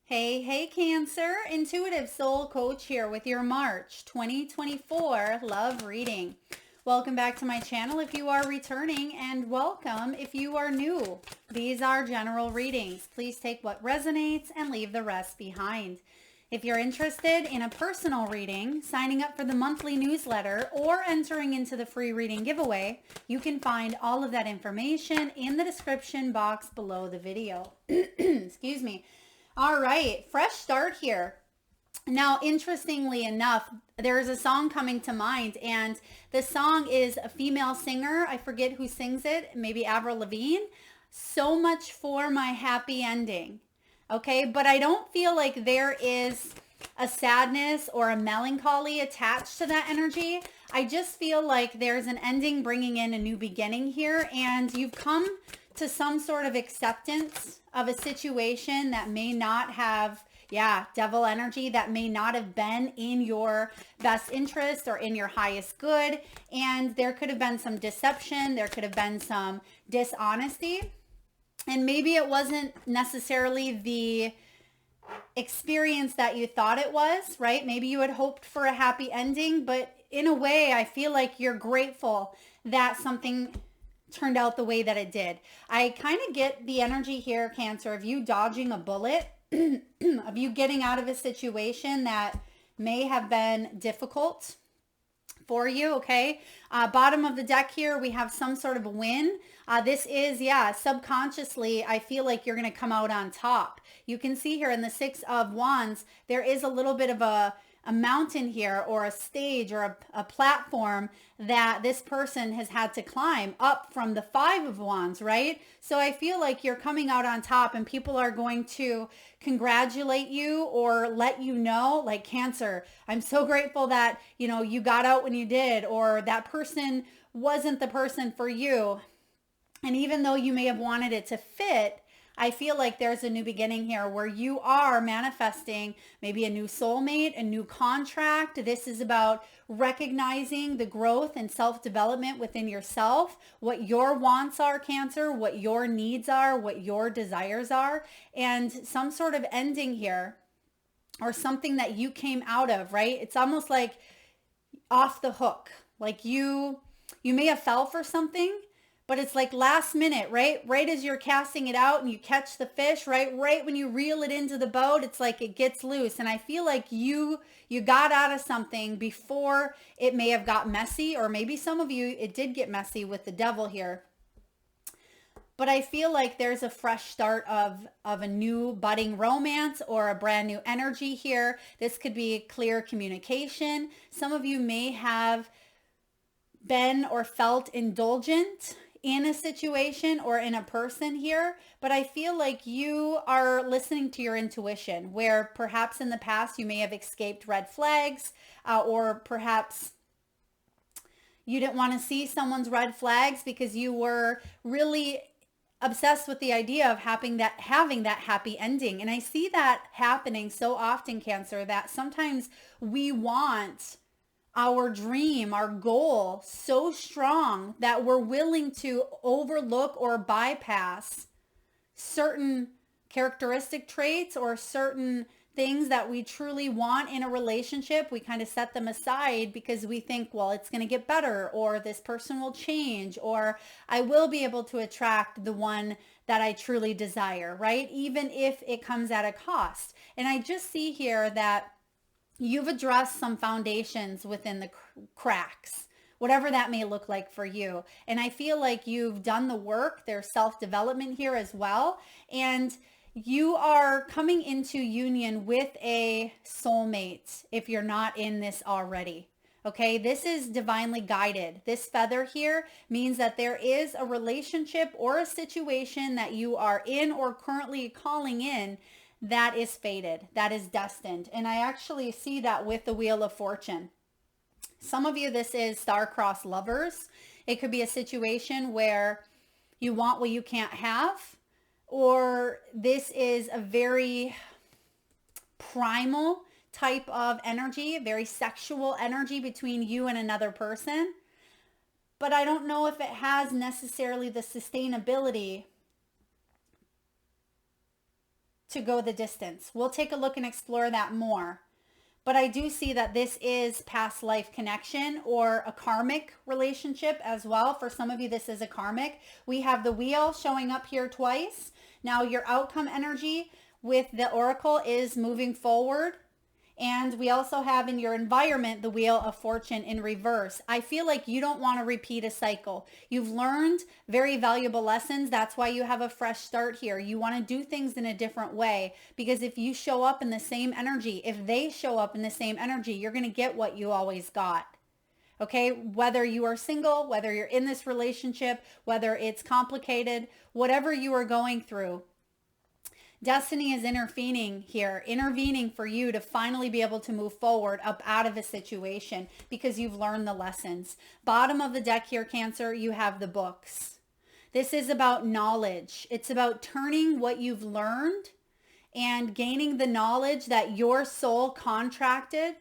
Hey, hey, Cancer. Intuitive Soul Coach here with your March 2024 love reading. Welcome back to my channel if you are returning, and welcome if you are new. These are general readings. Please take what resonates and leave the rest behind. If you're interested in a personal reading, signing up for the monthly newsletter, or entering into the free reading giveaway, you can find all of that information in the description box below the video. Excuse me. All right, fresh start here. Now, interestingly enough, there's a song coming to mind, and the song is a female singer. I forget who sings it, maybe Avril Lavigne. So much for my happy ending. Okay, but I don't feel like there is a sadness or a melancholy attached to that energy. I just feel like there's an ending bringing in a new beginning here, and you've come to some sort of acceptance of a situation that may not have, devil energy, that may not have been in your best interest or in your highest good. And there could have been some deception, there could have been some dishonesty. And maybe it wasn't necessarily the experience that you thought it was, right? Maybe you had hoped for a happy ending, but in a way, I feel like you're grateful that something turned out the way that it did. I kind of get the energy here, Cancer, of you dodging a bullet, of you getting out of a situation that may have been difficult for you, okay? Bottom of the deck here, we have some sort of a win. This is, subconsciously, I feel like you're going to come out on top. You can see here in the Six of Wands, there is a little bit of a mountain here, or a stage, or a platform that this person has had to climb up from the Five of Wands, right? So I feel like you're coming out on top, and people are going to congratulate you or let you know, like, Cancer, I'm so grateful that, you got out when you did, or that person wasn't the person for you. And even though you may have wanted it to fit, I feel like there's a new beginning here where you are manifesting maybe a new soulmate, a new contract. This is about recognizing the growth and self-development within yourself, what your wants are, Cancer, what your needs are, what your desires are, and some sort of ending here, or something that you came out of, right? It's almost like off the hook. Like you may have fell for something, but it's like last minute, right? Right as you're casting it out and you catch the fish, right? Right when you reel it into the boat, it's like it gets loose. And I feel like you got out of something before it may have got messy, or maybe some of you, it did get messy with the devil here. But I feel like there's a fresh start of a new budding romance, or a brand new energy here. This could be clear communication. Some of you may have been or felt indulgent in a situation or in a person here, but I feel like you are listening to your intuition, where perhaps in the past you may have escaped red flags, or perhaps you didn't want to see someone's red flags because you were really obsessed with the idea of having that happy ending. And I see that happening so often, Cancer, that sometimes we want our dream, our goal so strong that we're willing to overlook or bypass certain characteristic traits or certain things that we truly want in a relationship. We kind of set them aside because we think, well, it's going to get better, or this person will change, or I will be able to attract the one that I truly desire, right? Even if it comes at a cost. And I just see here that you've addressed some foundations within the cracks, whatever that may look like for you. And I feel like you've done the work. There's self-development here as well. And you are coming into union with a soulmate if you're not in this already. Okay, this is divinely guided. This feather here means that there is a relationship or a situation that you are in or currently calling in that is fated, that is destined. And I actually see that with the Wheel of Fortune. Some of you, this is star-crossed lovers. It could be a situation where you want what you can't have, or this is a very primal type of energy, very sexual energy between you and another person. But I don't know if it has necessarily the sustainability to go the distance. We'll take a look and explore that more. But I do see that this is past life connection or a karmic relationship as well. For some of you, this is a karmic. We have the wheel showing up here twice. Now your outcome energy with the oracle is moving forward. And we also have in your environment the Wheel of Fortune in reverse. I feel like you don't want to repeat a cycle. You've learned very valuable lessons. That's why you have a fresh start here. You want to do things in a different way, because if you show up in the same energy, if they show up in the same energy, you're going to get what you always got. Okay, whether you are single, whether you're in this relationship, whether it's complicated, whatever you are going through, Destiny is intervening for you to finally be able to move forward up out of a situation because you've learned the lessons. Bottom of the deck here, Cancer, you have the books. This is about knowledge. It's about turning what you've learned and gaining the knowledge that your soul contracted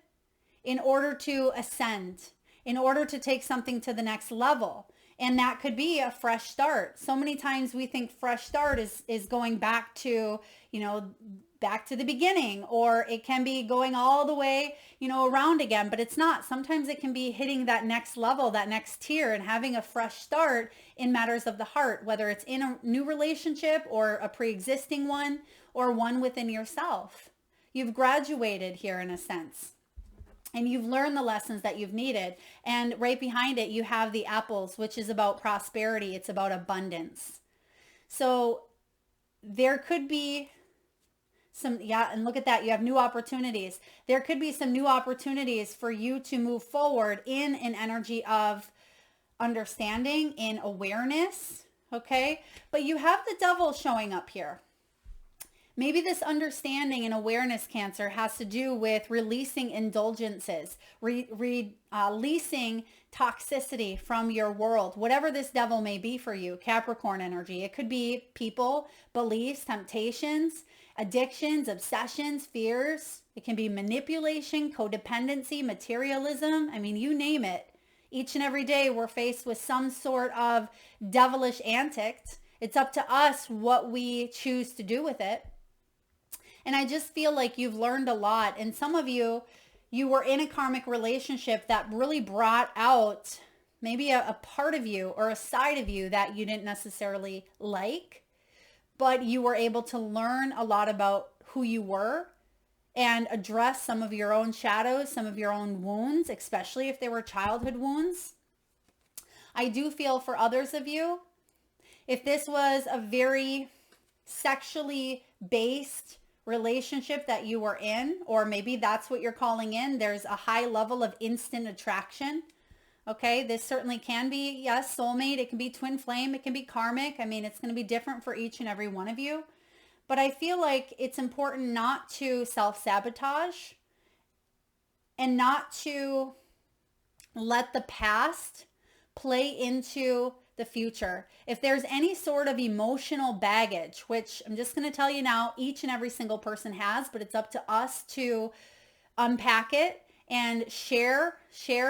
in order to ascend, in order to take something to the next level. And that could be a fresh start. So many times we think fresh start is going back to, back to the beginning, or it can be going all the way, around again, but it's not. Sometimes it can be hitting that next level, that next tier, and having a fresh start in matters of the heart, whether it's in a new relationship or a pre-existing one or one within yourself. You've graduated here in a sense. And you've learned the lessons that you've needed. And right behind it, you have the apples, which is about prosperity. It's about abundance. So there could be some, and look at that. You have new opportunities. There could be some new opportunities for you to move forward in an energy of understanding, in awareness. Okay. But you have the devil showing up here. Maybe this understanding and awareness, Cancer, has to do with releasing indulgences, releasing toxicity from your world, whatever this devil may be for you, Capricorn energy. It could be people, beliefs, temptations, addictions, obsessions, fears. It can be manipulation, codependency, materialism. I mean, you name it. Each and every day we're faced with some sort of devilish antics. It's up to us what we choose to do with it. And I just feel like you've learned a lot. And some of you were in a karmic relationship that really brought out maybe a part of you or a side of you that you didn't necessarily like, but you were able to learn a lot about who you were and address some of your own shadows, some of your own wounds, especially if they were childhood wounds. I do feel for others of you, if this was a very sexually based relationship that you were in, or maybe that's what you're calling in, there's a high level of instant attraction. Okay, this certainly can be, yes, soulmate. It can be twin flame. It can be karmic. I mean, it's going to be different for each and every one of you. But I feel like it's important not to self-sabotage and not to let the past play into the future. If there's any sort of emotional baggage, which I'm just going to tell you now, each and every single person has, but it's up to us to unpack it and share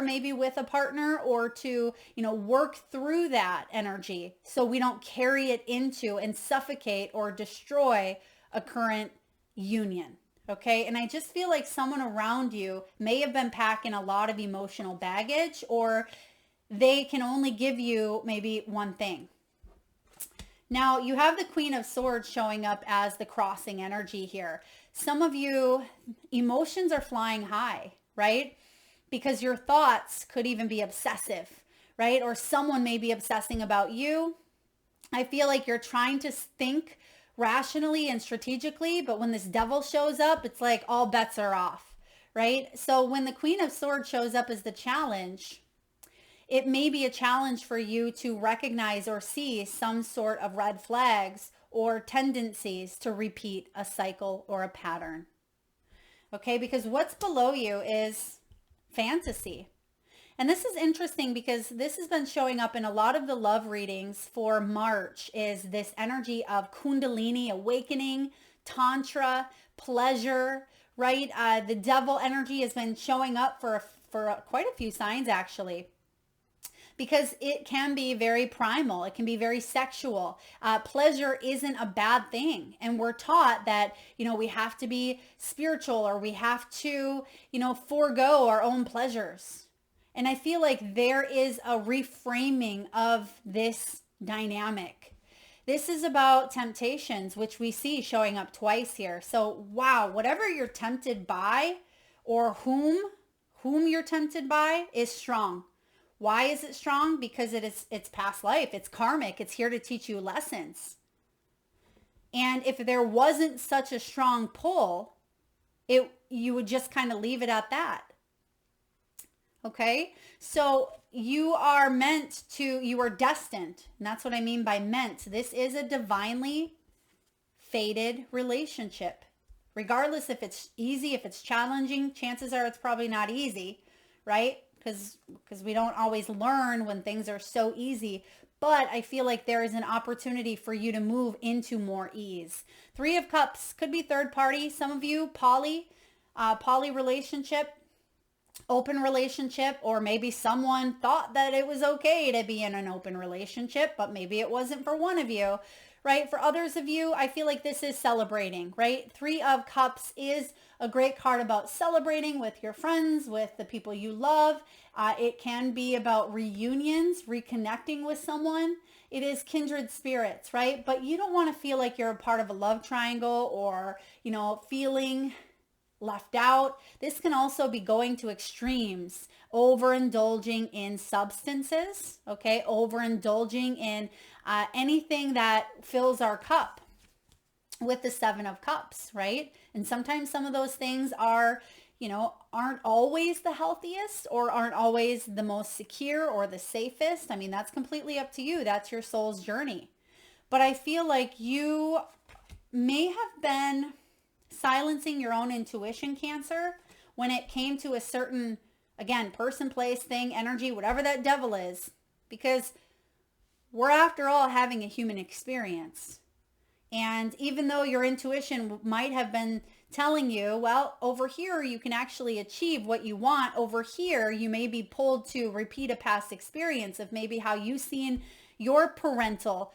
maybe with a partner, or to, work through that energy so we don't carry it into and suffocate or destroy a current union. Okay. And I just feel like someone around you may have been packing a lot of emotional baggage, or they can only give you maybe one thing. Now you have the Queen of Swords showing up as the crossing energy here. Some of you, emotions are flying high, right? Because your thoughts could even be obsessive, right? Or someone may be obsessing about you. I feel like you're trying to think rationally and strategically, but when this devil shows up, it's like all bets are off, right? So when the Queen of Swords shows up as the challenge, it may be a challenge for you to recognize or see some sort of red flags or tendencies to repeat a cycle or a pattern. Okay, because what's below you is fantasy. And this is interesting because this has been showing up in a lot of the love readings for March, is this energy of Kundalini awakening, Tantra, pleasure, right? The devil energy has been showing up for quite a few signs actually. because it can be very primal. It can be very sexual. Pleasure isn't a bad thing. And we're taught that, we have to be spiritual, or we have to, forego our own pleasures. And I feel like there is a reframing of this dynamic. This is about temptations, which we see showing up twice here. So, wow, whatever you're tempted by, or whom you're tempted by, is strong. Why is it strong? Because it's past life. It's karmic. It's here to teach you lessons. And if there wasn't such a strong pull, you would just kind of leave it at that. Okay? So you are destined. And that's what I mean by meant. This is a divinely fated relationship. Regardless if it's easy, if it's challenging, chances are it's probably not easy, right? Because we don't always learn when things are so easy. But I feel like there is an opportunity for you to move into more ease. 3 of Cups could be third party. Some of you, poly relationship, open relationship, or maybe someone thought that it was okay to be in an open relationship, but maybe it wasn't for one of you, right? For others of you, I feel like this is celebrating, right? 3 of Cups is a great card about celebrating with your friends, with the people you love. It can be about reunions, reconnecting with someone. It is kindred spirits, right? But you don't want to feel like you're a part of a love triangle, or, feeling left out. This can also be going to extremes, overindulging in substances, okay? Overindulging in anything that fills our cup, with the 7 of Cups, right? And sometimes some of those things are, aren't always the healthiest, or aren't always the most secure or the safest. I mean, that's completely up to you. That's your soul's journey. But I feel like you may have been silencing your own intuition, Cancer, when it came to a certain, again, person, place, thing, energy, whatever that devil is, because we're, after all, having a human experience. And even though your intuition might have been telling you, well, over here you can actually achieve what you want, over here you may be pulled to repeat a past experience of maybe how you've seen your parental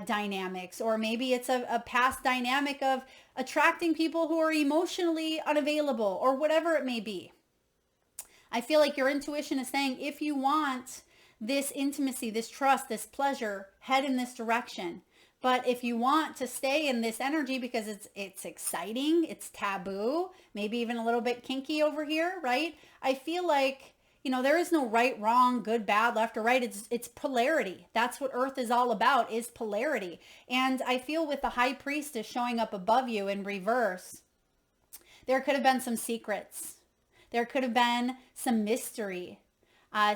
dynamics, or maybe it's a past dynamic of attracting people who are emotionally unavailable, or whatever it may be. I feel like your intuition is saying, if you want this intimacy, this trust, this pleasure, head in this direction. But if you want to stay in this energy because it's exciting, it's taboo, maybe even a little bit kinky over here, right? I feel like, there is no right, wrong, good, bad, left or right. It's polarity. That's what Earth is all about, is polarity. And I feel with the High Priestess showing up above you in reverse, there could have been some secrets. There could have been some mystery.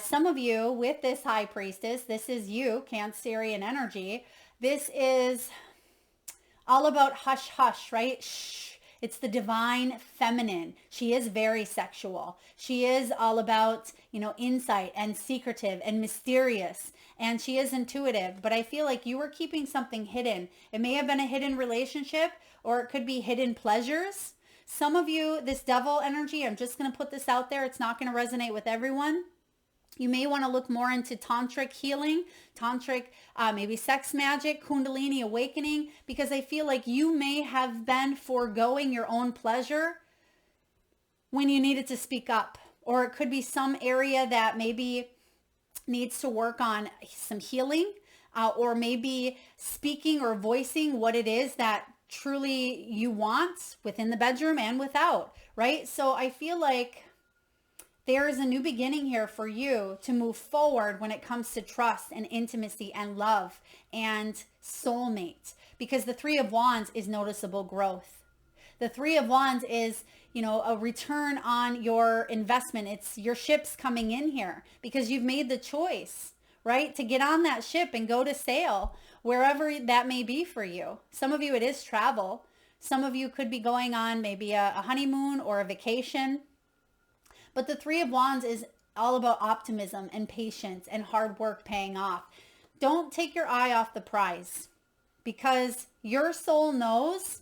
Some of you with this High Priestess, this is you, Cancerian energy. This is all about hush, hush, right? Shh. It's the divine feminine. She is very sexual. She is all about, insight and secretive and mysterious. And she is intuitive. But I feel like you were keeping something hidden. It may have been a hidden relationship, or it could be hidden pleasures. Some of you, this devil energy, I'm just going to put this out there. It's not going to resonate with everyone. You may want to look more into tantric healing, maybe sex magic, kundalini awakening, because I feel like you may have been foregoing your own pleasure when you needed to speak up. Or it could be some area that maybe needs to work on some healing, or maybe speaking or voicing what it is that truly you want within the bedroom and without, right? So I feel like there is a new beginning here for you to move forward when it comes to trust and intimacy and love and soulmate, because the 3 of Wands is noticeable growth. The 3 of Wands is, a return on your investment. It's your ship's coming in here because you've made the choice, right, to get on that ship and go to sail wherever that may be for you. Some of you, it is travel. Some of you could be going on maybe a honeymoon or a vacation. But the 3 of Wands is all about optimism and patience and hard work paying off. Don't take your eye off the prize, because your soul knows,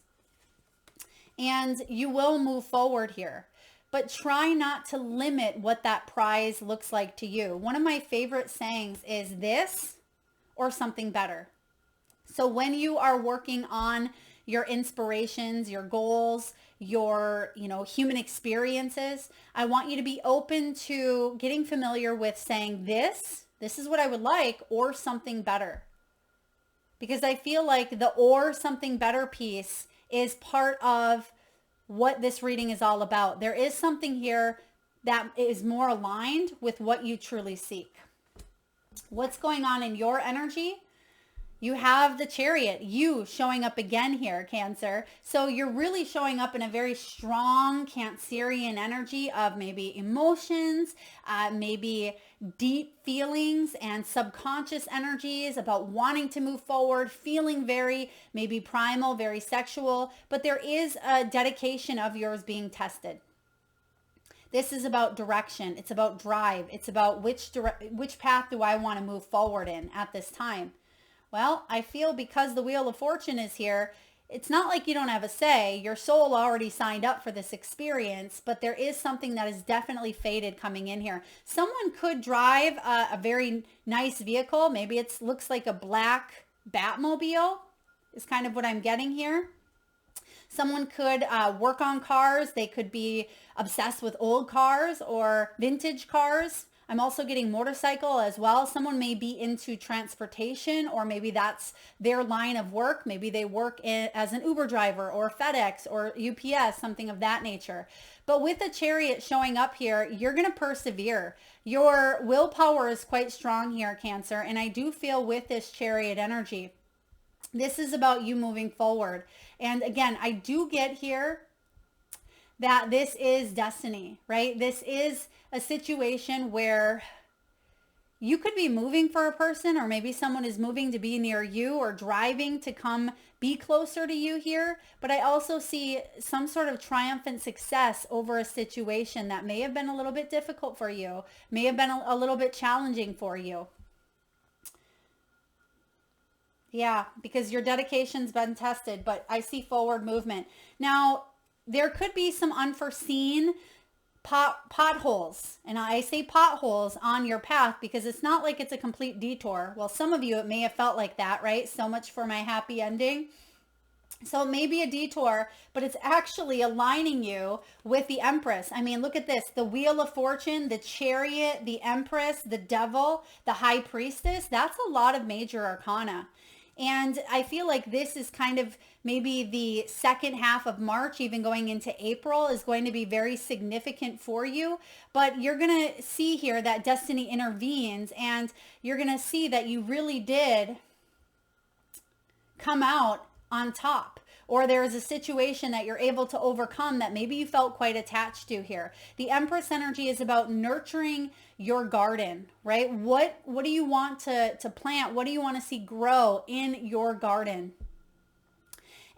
and you will move forward here. but try not to limit what that prize looks like to you. One of my favorite sayings is this or something better. So when you are working on your inspirations, your goals, your, human experiences, I want you to be open to getting familiar with saying this is what I would like, or something better. Because I feel like the or something better piece is part of what this reading is all about. There is something here that is more aligned with what you truly seek. What's going on in your energy? You have the Chariot, you showing up again here, Cancer. So you're really showing up in a very strong Cancerian energy of maybe emotions, maybe deep feelings and subconscious energies about wanting to move forward, feeling very maybe primal, very sexual, but there is a dedication of yours being tested. This is about direction. It's about drive. It's about which path do I want to move forward in at this time. Well, I feel because the Wheel of Fortune is here, it's not like you don't have a say. Your soul already signed up for this experience, but there is something that is definitely fated coming in here. Someone could drive a very nice vehicle. Maybe it looks like a black Batmobile is kind of what I'm getting here. Someone could work on cars. They could be obsessed with old cars or vintage cars. I'm also getting motorcycle as well. Someone may be into transportation, or maybe that's their line of work. Maybe they work as an Uber driver or FedEx or UPS, something of that nature. But with a Chariot showing up here, you're going to persevere. Your willpower is quite strong here, Cancer. And I do feel with this Chariot energy, this is about you moving forward. And again, I do get here that this is destiny, right? This is a situation where you could be moving for a person, or maybe someone is moving to be near you or driving to come be closer to you here. But I also see some sort of triumphant success over a situation that may have been a little bit difficult for you, may have been a little bit challenging for you. Yeah, because your dedication's been tested, but I see forward movement. Now, there could be some unforeseen potholes. And I say potholes on your path because it's not like it's a complete detour. Well, some of you, it may have felt like that, right? So much for my happy ending. So it may be a detour, but it's actually aligning you with the Empress. I mean, look at this. The Wheel of Fortune, the Chariot, the Empress, the Devil, the High Priestess. That's a lot of major arcana. And I feel like this is kind of maybe the second half of March, even going into April, is going to be very significant for you. But you're going to see here that destiny intervenes, and you're going to see that you really did come out on top. Or there is a situation that you're able to overcome that maybe you felt quite attached to here. The Empress energy is about nurturing your garden, right? What do you want to plant? What do you want to see grow in your garden?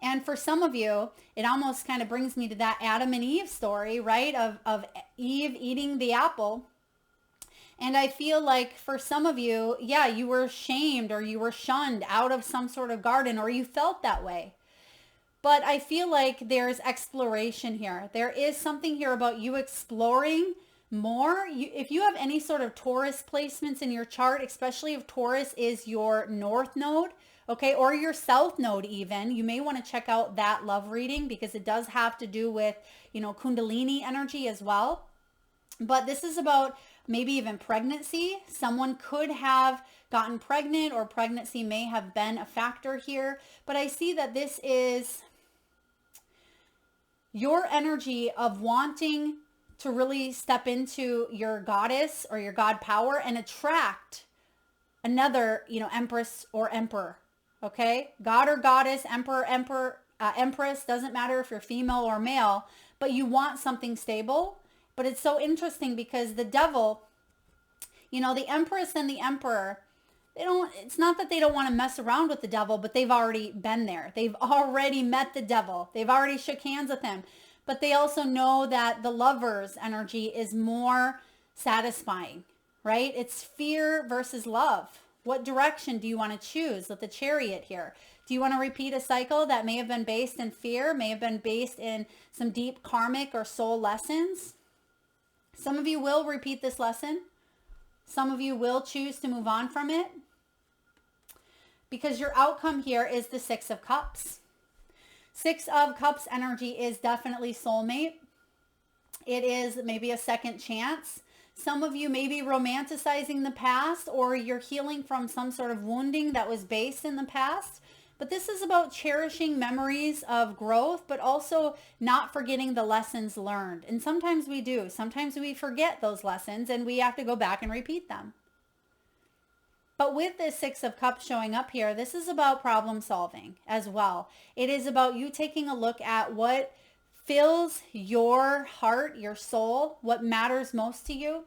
And for some of you, it almost kind of brings me to that Adam and Eve story, right? Of Eve eating the apple. And I feel like for some of you, yeah, you were shamed or you were shunned out of some sort of garden, or you felt that way. But I feel like there's exploration here. There is something here about you exploring more. If you have any sort of Taurus placements in your chart, especially if Taurus is your north node, okay, or your south node even, you may want to check out that love reading because it does have to do with, Kundalini energy as well. But this is about maybe even pregnancy. Someone could have gotten pregnant, or pregnancy may have been a factor here. But I see that this is your energy of wanting to really step into your goddess or your god power and attract another, empress or emperor. Okay, god or goddess, emperor, empress, doesn't matter if you're female or male, but you want something stable. But it's so interesting because the devil, the empress and the emperor, it's not that they don't want to mess around with the devil, but they've already been there. They've already met the devil. They've already shook hands with him. But they also know that the lover's energy is more satisfying, right? It's fear versus love. What direction do you want to choose with the Chariot here? Do you want to repeat a cycle that may have been based in fear, may have been based in some deep karmic or soul lessons? Some of you will repeat this lesson. Some of you will choose to move on from it, because your outcome here is the Six of Cups. Six of Cups energy is definitely soulmate. It is maybe a second chance. Some of you may be romanticizing the past, or you're healing from some sort of wounding that was based in the past. But this is about cherishing memories of growth, but also not forgetting the lessons learned. And sometimes we do. Sometimes we forget those lessons and we have to go back and repeat them. But with this Six of Cups showing up here, this is about problem solving as well. It is about you taking a look at what fills your heart, your soul, what matters most to you.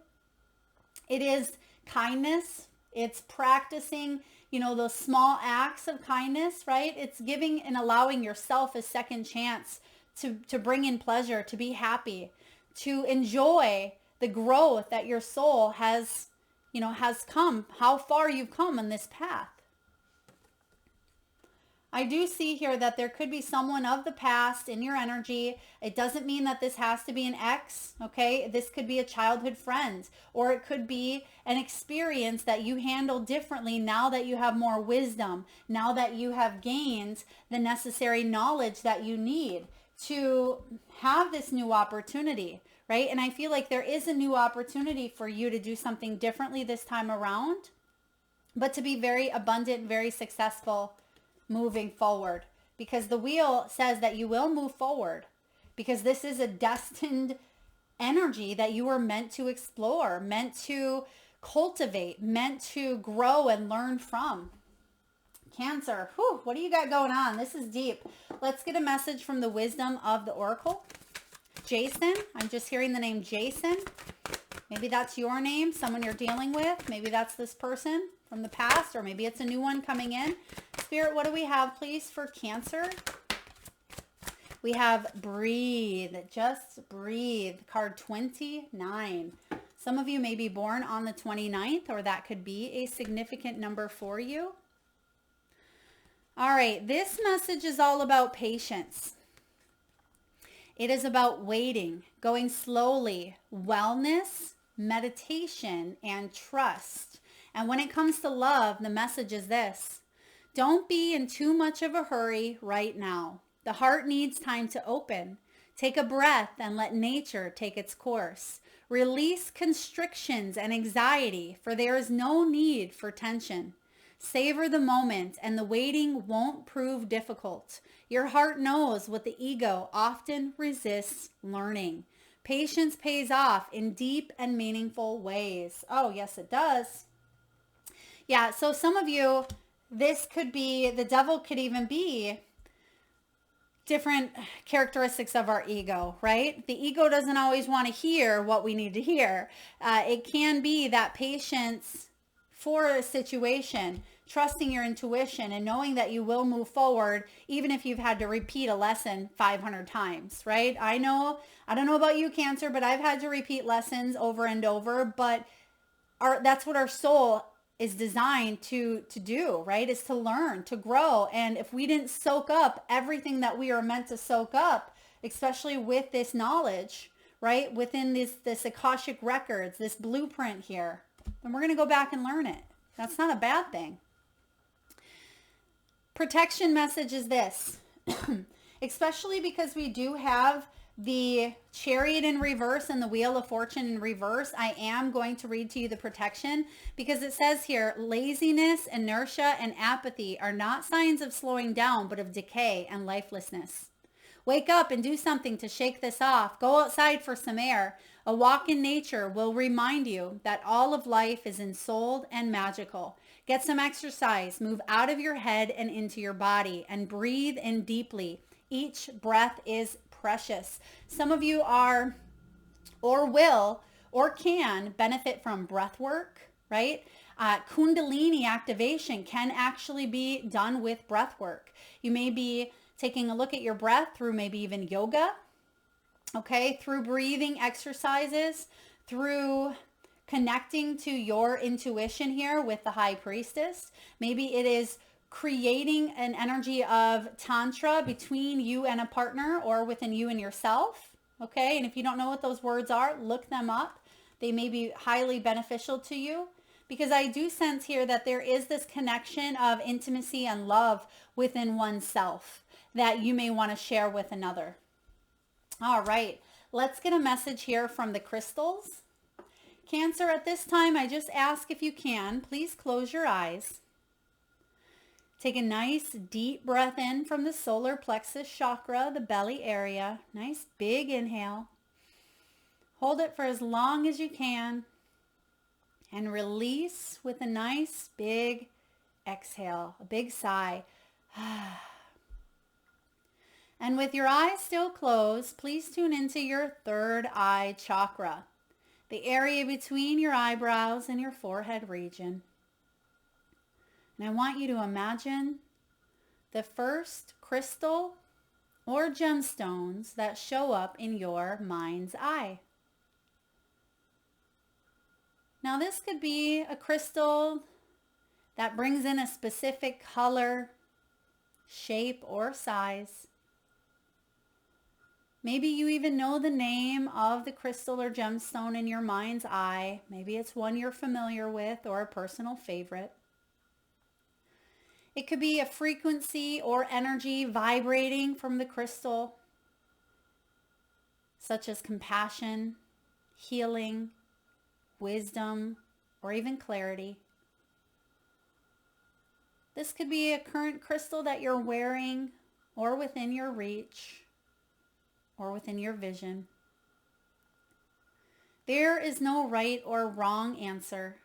It is kindness. It's practicing, those small acts of kindness, right? It's giving and allowing yourself a second chance to bring in pleasure, to be happy, to enjoy the growth that your soul has come, how far you've come on this path. I do see here that there could be someone of the past in your energy. It doesn't mean that this has to be an ex, okay? This could be a childhood friend, or it could be an experience that you handle differently now that you have more wisdom, now that you have gained the necessary knowledge that you need to have this new opportunity, right? And I feel like there is a new opportunity for you to do something differently this time around, but to be very abundant, very successful moving forward, because the wheel says that you will move forward, because this is a destined energy that you were meant to explore, meant to cultivate, meant to grow and learn from. Cancer, whew, what do you got going on? This is deep. Let's get a message from the wisdom of the oracle. Jason, I'm just hearing the name Jason. Maybe that's your name, someone you're dealing with. Maybe that's this person from the past, or maybe it's a new one coming in. Spirit, what do we have, please, for Cancer? We have breathe. Just breathe. Card 29. Some of you may be born on the 29th, or that could be a significant number for you. All right, this message is all about patience. It is about waiting, going slowly, wellness, meditation, and trust. And when it comes to love, the message is this: don't be in too much of a hurry right now. The heart needs time to open. Take a breath and let nature take its course. Release constrictions and anxiety, for there is no need for tension. Savor the moment, and the waiting won't prove difficult. Your heart knows what the ego often resists learning. Patience pays off in deep and meaningful ways. Oh, yes, it does. Yeah, so some of you, this could be, the devil could even be different characteristics of our ego, right? The ego doesn't always want to hear what we need to hear. It can be that patience for a situation, trusting your intuition and knowing that you will move forward, even if you've had to repeat a lesson 500 times, right? I don't know about you, Cancer, but I've had to repeat lessons over and over, but that's what our soul is designed to do, right? Is to learn, to grow. And if we didn't soak up everything that we are meant to soak up, especially with this knowledge, right? Within this Akashic records, this blueprint here, then we're going to go back and learn it. That's not a bad thing. Protection message is this, especially because we do have the Chariot in reverse and the Wheel of Fortune in reverse. I am going to read to you the protection, because it says here, laziness, inertia, and apathy are not signs of slowing down, but of decay and lifelessness. Wake up and do something to shake this off. Go outside for some air. A walk in nature will remind you that all of life is ensouled and magical. Get some exercise. Move out of your head and into your body, and breathe in deeply. Each breath is precious. Some of you are, or will, or can benefit from breath work, right? Kundalini activation can actually be done with breath work. You may be taking a look at your breath through maybe even yoga, okay? Through breathing exercises, through connecting to your intuition here with the High Priestess. Maybe it is creating an energy of tantra between you and a partner, or within you and yourself, Okay, and if you don't know what those words are, look them up. They may be highly beneficial to you, because I do sense here that there is this connection of intimacy and love within oneself that you may want to share with another. All right, let's get a message here from the crystals. Cancer, at this time, I just ask, if you can, please close your eyes. Take a nice deep breath in from the solar plexus chakra, the belly area. Nice big inhale. Hold it for as long as you can. And release with a nice big exhale, a big sigh. And with your eyes still closed, please tune into your third eye chakra, the area between your eyebrows and your forehead region. And I want you to imagine the first crystal or gemstones that show up in your mind's eye. Now this could be a crystal that brings in a specific color, shape, or size. Maybe you even know the name of the crystal or gemstone in your mind's eye. Maybe it's one you're familiar with or a personal favorite. It could be a frequency or energy vibrating from the crystal, such as compassion, healing, wisdom, or even clarity. This could be a current crystal that you're wearing or within your reach or within your vision. There is no right or wrong answer.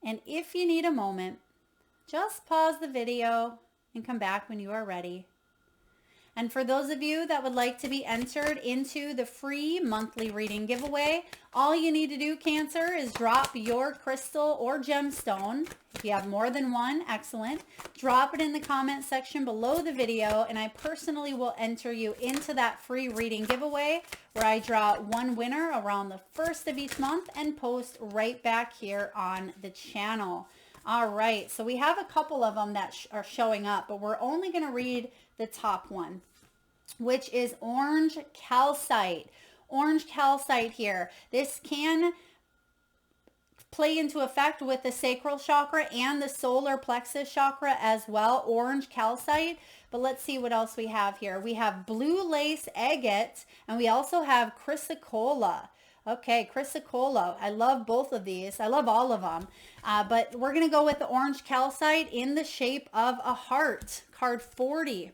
And if you need a moment, just pause the video and come back when you are ready. And for those of you that would like to be entered into the free monthly reading giveaway, all you need to do, Cancer, is drop your crystal or gemstone. If you have more than one, excellent. Drop it in the comment section below the video, and I personally will enter you into that free reading giveaway, where I draw one winner around the first of each month and post right back here on the channel. All right, so we have a couple of them that are showing up, but we're only going to read the top one, which is orange calcite. Orange calcite here. This can play into effect with the sacral chakra and the solar plexus chakra as well, orange calcite. But let's see what else we have here. We have blue lace agate, and we also have chrysocolla. Okay, chrysocolla. I love both of these. I love all of them. But we're going to go with the orange calcite in the shape of a heart, card 40,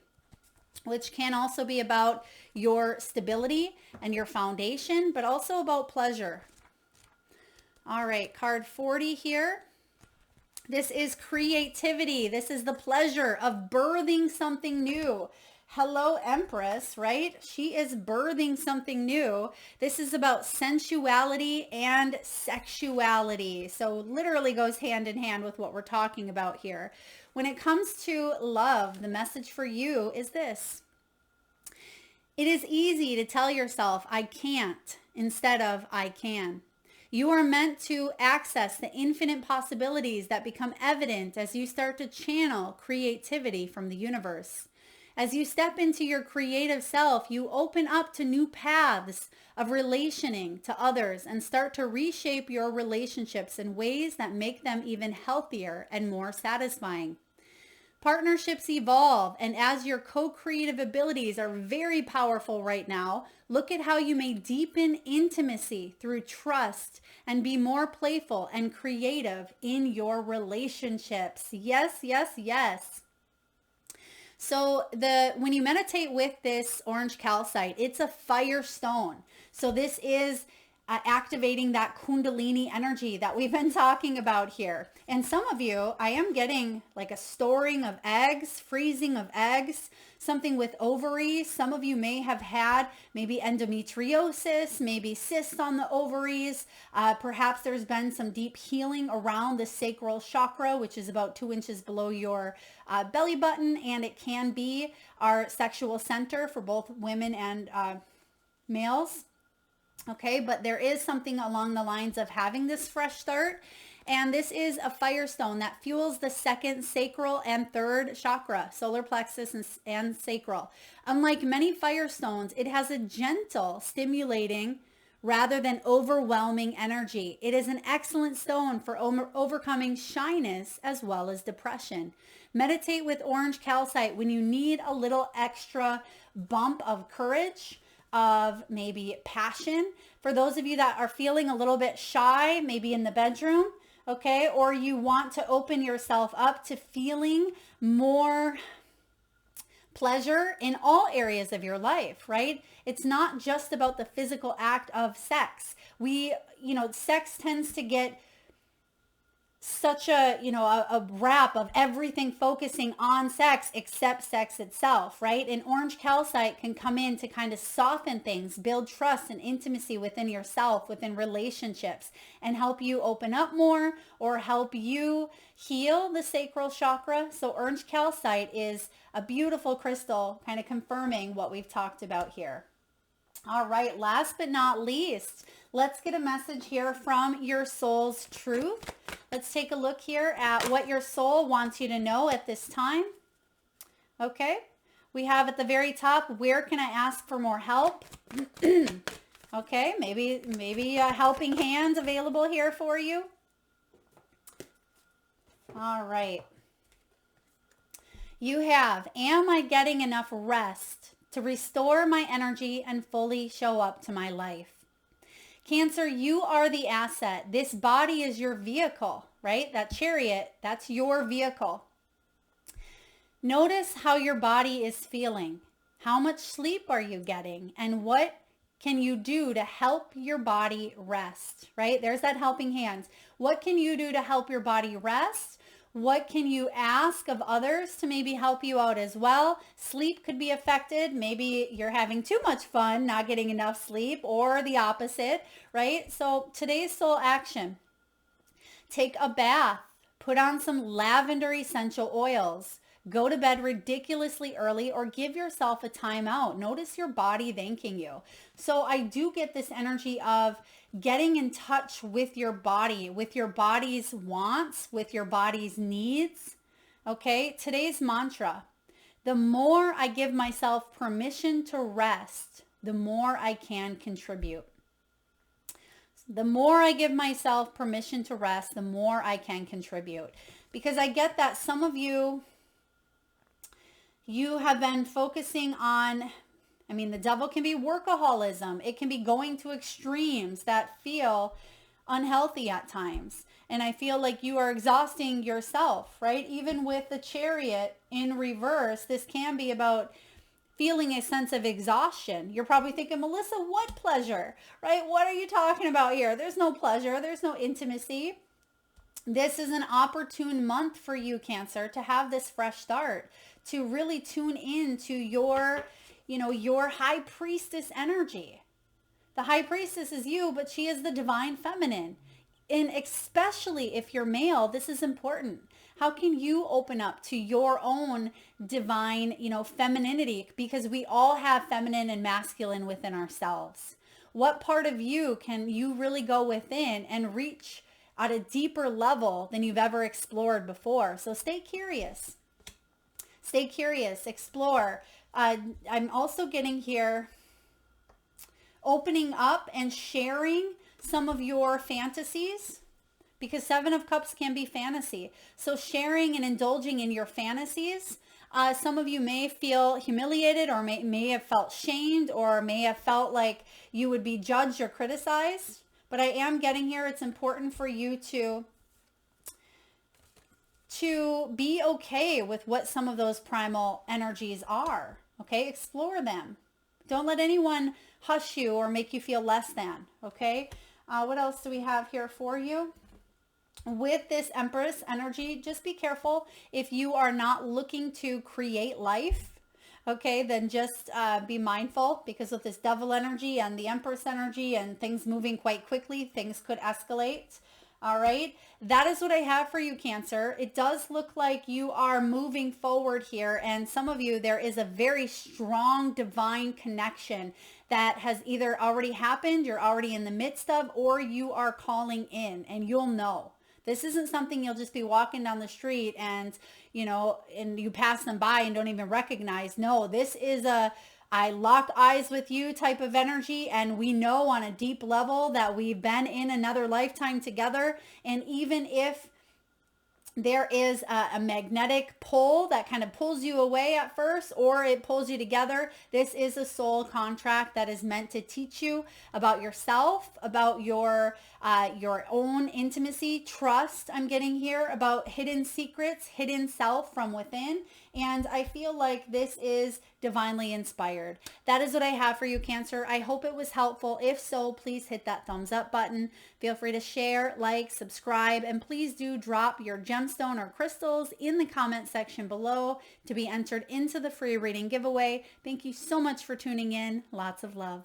which can also be about your stability and your foundation, but also about pleasure. All right, card 40 here. This is creativity. This is the pleasure of birthing something new. Hello, Empress, right? She is birthing something new. This is about sensuality and sexuality. So literally goes hand in hand with what we're talking about here. When it comes to love, the message for you is this. It is easy to tell yourself, I can't, instead of I can. You are meant to access the infinite possibilities that become evident as you start to channel creativity from the universe. As you step into your creative self, you open up to new paths of relationing to others and start to reshape your relationships in ways that make them even healthier and more satisfying. Partnerships evolve, and as your co-creative abilities are very powerful right now, look at how you may deepen intimacy through trust and be more playful and creative in your relationships. Yes, yes, yes. So when you meditate with this orange calcite, it's a fire stone. So this is activating that kundalini energy that we've been talking about here. And some of you, I am getting like a storing of eggs, freezing of eggs, something with ovaries. Some of you may have had maybe endometriosis, maybe cysts on the ovaries. Perhaps there's been some deep healing around the sacral chakra, which is about 2 inches below your belly button. And it can be our sexual center for both women and males. Okay, but there is something along the lines of having this fresh start. And this is a fire stone that fuels the second sacral and third chakra, solar plexus and sacral. Unlike many fire stones, it has a gentle, stimulating, rather than overwhelming energy. It is an excellent stone for overcoming shyness as well as depression. Meditate with orange calcite when you need a little extra bump of courage, of maybe passion. For those of you that are feeling a little bit shy, maybe in the bedroom, okay, or you want to open yourself up to feeling more pleasure in all areas of your life, right? It's not just about the physical act of sex. Sex tends to get such a wrap of everything focusing on sex except sex itself, right? And orange calcite can come in to kind of soften things, build trust and intimacy within yourself, within relationships, and help you open up more or help you heal the sacral chakra. So orange calcite is a beautiful crystal, kind of confirming what we've talked about here. All right, last but not least, let's get a message here from your soul's truth. Let's take a look here at what your soul wants you to know at this time. Okay, we have at the very top, where can I ask for more help? Okay, maybe a helping hand available here for you. All right. You have, am I getting enough rest to restore my energy and fully show up to my life? Cancer, you are the asset. This body is your vehicle, right? That chariot, that's your vehicle. Notice how your body is feeling. How much sleep are you getting? And what can you do to help your body rest, right? There's that helping hand. What can you do to help your body rest? What can you ask of others to maybe help you out as well? Sleep could be affected. Maybe you're having too much fun, not getting enough sleep, or the opposite, right? So today's soul action, take a bath, put on some lavender essential oils, go to bed ridiculously early, or give yourself a timeout. Notice your body thanking you. So I do get this energy of getting in touch with your body, with your body's wants, with your body's needs. Okay, today's mantra, the more I give myself permission to rest, the more I can contribute. The more I give myself permission to rest, the more I can contribute. Because I get that some of you have been focusing on, the devil can be workaholism. It can be going to extremes that feel unhealthy at times. And I feel like you are exhausting yourself, right? Even with the chariot in reverse, this can be about feeling a sense of exhaustion. You're probably thinking, Melissa, what pleasure, right? What are you talking about here? There's no pleasure. There's no intimacy. This is an opportune month for you, Cancer, to have this fresh start, to really tune in to your high priestess energy. The high priestess is you, but she is the divine feminine. And especially if you're male, this is important. How can you open up to your own divine, femininity? Because we all have feminine and masculine within ourselves. What part of you can you really go within and reach at a deeper level than you've ever explored before? So stay curious. Stay curious, explore. I'm also getting here opening up and sharing some of your fantasies, because Seven of Cups can be fantasy. So sharing and indulging in your fantasies. Some of you may feel humiliated, or may have felt shamed, or may have felt like you would be judged or criticized. But I am getting here, it's important for you to be okay with what some of those primal energies are. Okay, explore them. Don't let anyone hush you or make you feel less than. Okay, what else do we have here for you? With this Empress energy, just be careful if you are not looking to create life. Okay, then just be mindful, because with this Devil energy and the Empress energy and things moving quite quickly, things could escalate. All right, that is what I have for you, Cancer. It does look like you are moving forward here, and some of you, there is a very strong divine connection that has either already happened, you're already in the midst of, or you are calling in, and you'll know. This isn't something you'll just be walking down the street and, and you pass them by and don't even recognize. No, this is a I lock eyes with you type of energy, and we know on a deep level that we've been in another lifetime together. And even if there is a magnetic pull that kind of pulls you away at first, or it pulls you together, this is a soul contract that is meant to teach you about yourself, about your own intimacy, trust. I'm getting here about hidden secrets, hidden self from within. And I feel like this is divinely inspired. That is what I have for you, Cancer. I hope it was helpful. If so, please hit that thumbs up button. Feel free to share, like, subscribe, and please do drop your gemstone or crystals in the comment section below to be entered into the free reading giveaway. Thank you so much for tuning in. Lots of love.